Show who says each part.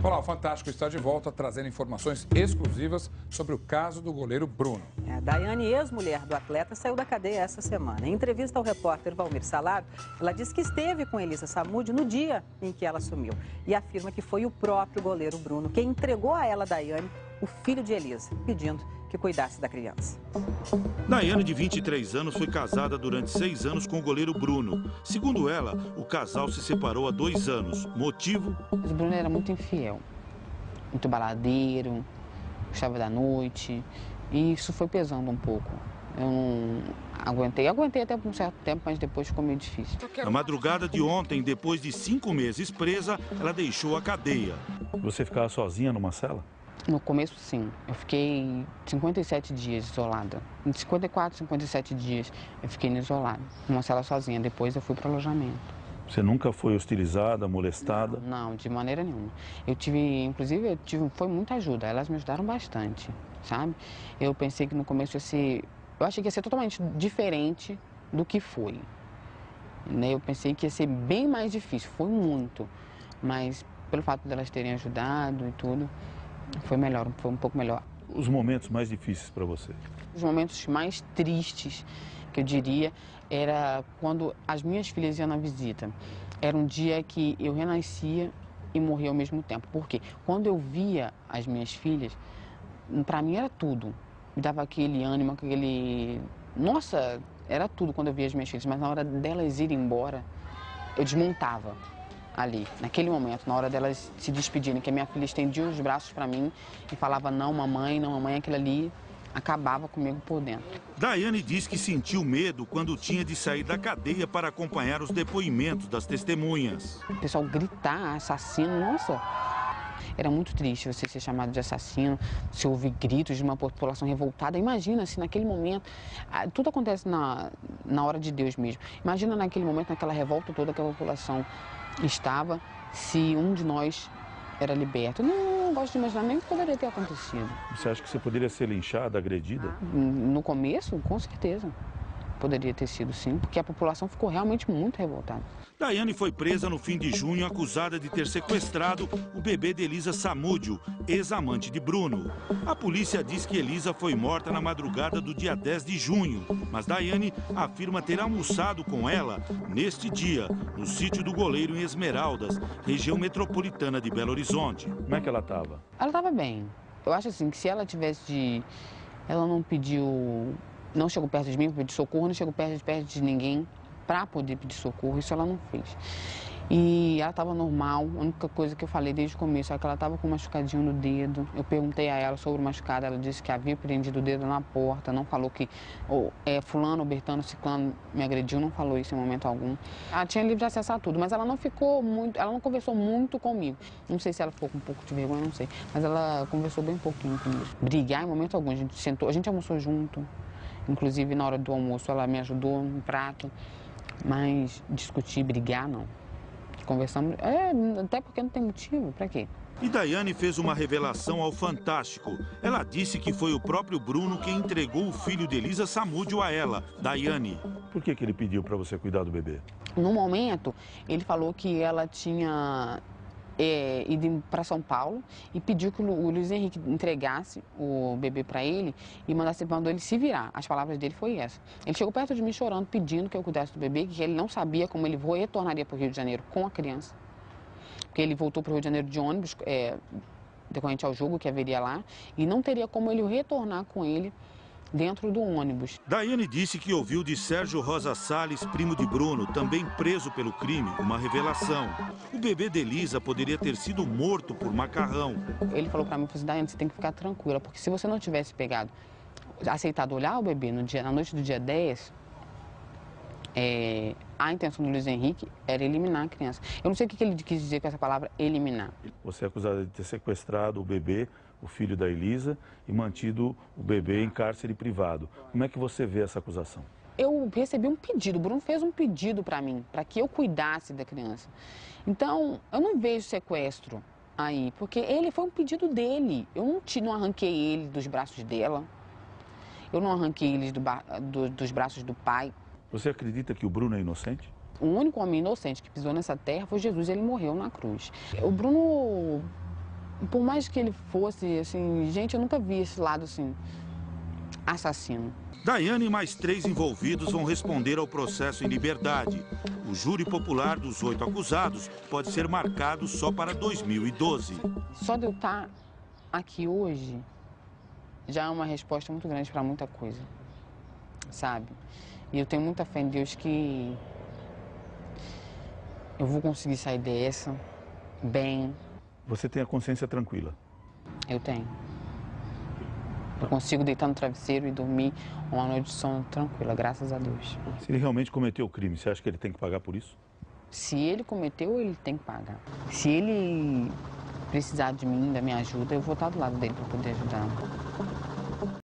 Speaker 1: Olá, o Fantástico está de volta trazendo informações exclusivas sobre o caso do goleiro Bruno.
Speaker 2: A Daiane, ex-mulher do atleta, saiu da cadeia essa semana. Em entrevista ao repórter Valmir Salaro, ela disse que esteve com Elisa Samúdio no dia em que ela sumiu. E afirma que foi o próprio goleiro Bruno quem entregou a ela, Daiane, o filho de Elisa, pedindo que cuidasse da criança.
Speaker 3: Daiane, de 23 anos, foi casada durante 6 anos com o goleiro Bruno. Segundo ela, o casal se separou há 2 anos. Motivo?
Speaker 4: O Bruno era muito infiel, muito baladeiro, gostava da noite, e isso foi pesando um pouco. Eu não aguentei até por um certo tempo, mas depois ficou meio difícil.
Speaker 3: Na madrugada de ontem, depois de 5 meses presa, ela deixou a cadeia.
Speaker 5: Você ficava sozinha numa cela?
Speaker 4: No começo, sim. Eu fiquei 57 dias isolada. Em 54, 57 dias eu fiquei isolada, numa cela sozinha. Depois eu fui para o alojamento.
Speaker 5: Você nunca foi hostilizada, molestada?
Speaker 4: Não, de maneira nenhuma. Foi muita ajuda. Elas me ajudaram bastante, sabe? Eu pensei que no começo eu achei que ia ser totalmente diferente do que foi. Né? Eu pensei que ia ser bem mais difícil. Foi muito. Mas pelo fato delas terem ajudado e tudo, foi melhor, foi um pouco melhor.
Speaker 5: Os momentos mais difíceis para você?
Speaker 4: Os momentos mais tristes, que eu diria, era quando as minhas filhas iam na visita. Era um dia que eu renascia e morria ao mesmo tempo. Porque quando eu via as minhas filhas, para mim era tudo. Me dava aquele ânimo, aquele... Nossa, era tudo quando eu via as minhas filhas. Mas na hora delas irem embora, eu desmontava. Ali, naquele momento, na hora delas se despedirem, que a minha filha estendia os braços para mim e falava não, mamãe, aquilo ali acabava comigo por dentro.
Speaker 3: Daiane diz que sentiu medo quando tinha de sair da cadeia para acompanhar os depoimentos das testemunhas.
Speaker 4: O pessoal gritar, assassino, nossa, era muito triste você ser chamado de assassino, se ouvir gritos de uma população revoltada. Imagina se naquele momento, tudo acontece na hora de Deus mesmo. Imagina naquele momento, naquela revolta toda que a população estava, se um de nós era liberto. Não gosto de imaginar nem o que poderia ter acontecido.
Speaker 5: Você acha que você poderia ser linchada, agredida?
Speaker 4: No começo, com certeza. Poderia ter sido sim, porque a população ficou realmente muito revoltada.
Speaker 3: Daiane foi presa no fim de junho, acusada de ter sequestrado o bebê de Elisa Samúdio, ex-amante de Bruno. A polícia diz que Elisa foi morta na madrugada do dia 10 de junho, mas Daiane afirma ter almoçado com ela neste dia, no sítio do goleiro em Esmeraldas, região metropolitana de Belo Horizonte.
Speaker 5: Como é que ela estava?
Speaker 4: Ela estava bem. Eu acho assim, que se ela tivesse Ela não pediu... Não chegou perto de mim para pedir socorro, não chegou perto de ninguém para poder pedir socorro, isso ela não fez. E ela estava normal, a única coisa que eu falei desde o começo é que ela estava com um machucadinho no dedo. Eu perguntei a ela sobre o machucado, ela disse que havia prendido o dedo na porta, não falou que fulano, Bertano, ciclano me agrediu, não falou isso em momento algum. Ela tinha livre acesso a tudo, mas ela não conversou muito comigo. Não sei se ela ficou com um pouco de vergonha, não sei, mas ela conversou bem pouquinho comigo. Brigar em momento algum, a gente sentou, a gente almoçou junto. Inclusive, na hora do almoço, ela me ajudou no prato, mas discutir, brigar, não. Conversamos, até porque não tem motivo, pra quê?
Speaker 3: E Daiane fez uma revelação ao Fantástico. Ela disse que foi o próprio Bruno quem entregou o filho de Elisa Samúdio a ela, Daiane.
Speaker 5: Por que ele pediu para você cuidar do bebê?
Speaker 4: No momento, ele falou que ela tinha ido para São Paulo e pediu que o Luiz Henrique entregasse o bebê para ele e mandou ele se virar. As palavras dele foi essa. Ele chegou perto de mim chorando, pedindo que eu cuidasse do bebê, que ele não sabia como ele retornaria para o Rio de Janeiro com a criança. Porque ele voltou para o Rio de Janeiro de ônibus, decorrente ao jogo que haveria lá, e não teria como ele retornar com ele dentro do ônibus.
Speaker 3: Daiane disse que ouviu de Sérgio Rosa Salles, primo de Bruno, também preso pelo crime, uma revelação. O bebê de Elisa poderia ter sido morto por macarrão.
Speaker 4: Ele falou para mim, Daiane, você tem que ficar tranquila, porque se você não tivesse aceitado olhar o bebê na noite do dia 10, a intenção do Luiz Henrique era eliminar a criança. Eu não sei o que ele quis dizer com essa palavra, eliminar.
Speaker 5: Você é acusada de ter sequestrado o bebê, o filho da Elisa, e mantido o bebê em cárcere privado. Como é que você vê essa acusação?
Speaker 4: Eu recebi um pedido, o Bruno fez um pedido para mim, para que eu cuidasse da criança. Então, eu não vejo sequestro aí, porque foi um pedido dele. Eu não arranquei ele dos braços dela, eu não arranquei ele dos braços do pai.
Speaker 5: Você acredita que o Bruno é inocente?
Speaker 4: O único homem inocente que pisou nessa terra foi Jesus, ele morreu na cruz. O Bruno por mais que ele fosse, assim, gente, eu nunca vi esse lado, assim, assassino.
Speaker 3: Daiane e mais 3 envolvidos vão responder ao processo em liberdade. O júri popular dos 8 acusados pode ser marcado só para 2012.
Speaker 4: Só de eu estar aqui hoje já é uma resposta muito grande para muita coisa, sabe? E eu tenho muita fé em Deus que eu vou conseguir sair dessa bem.
Speaker 5: Você tem a consciência tranquila?
Speaker 4: Eu tenho. Eu consigo deitar no travesseiro e dormir uma noite de sono tranquila, graças a Deus.
Speaker 5: Se ele realmente cometeu o crime, você acha que ele tem que pagar por isso?
Speaker 4: Se ele cometeu, ele tem que pagar. Se ele precisar de mim, da minha ajuda, eu vou estar do lado dele para poder ajudar.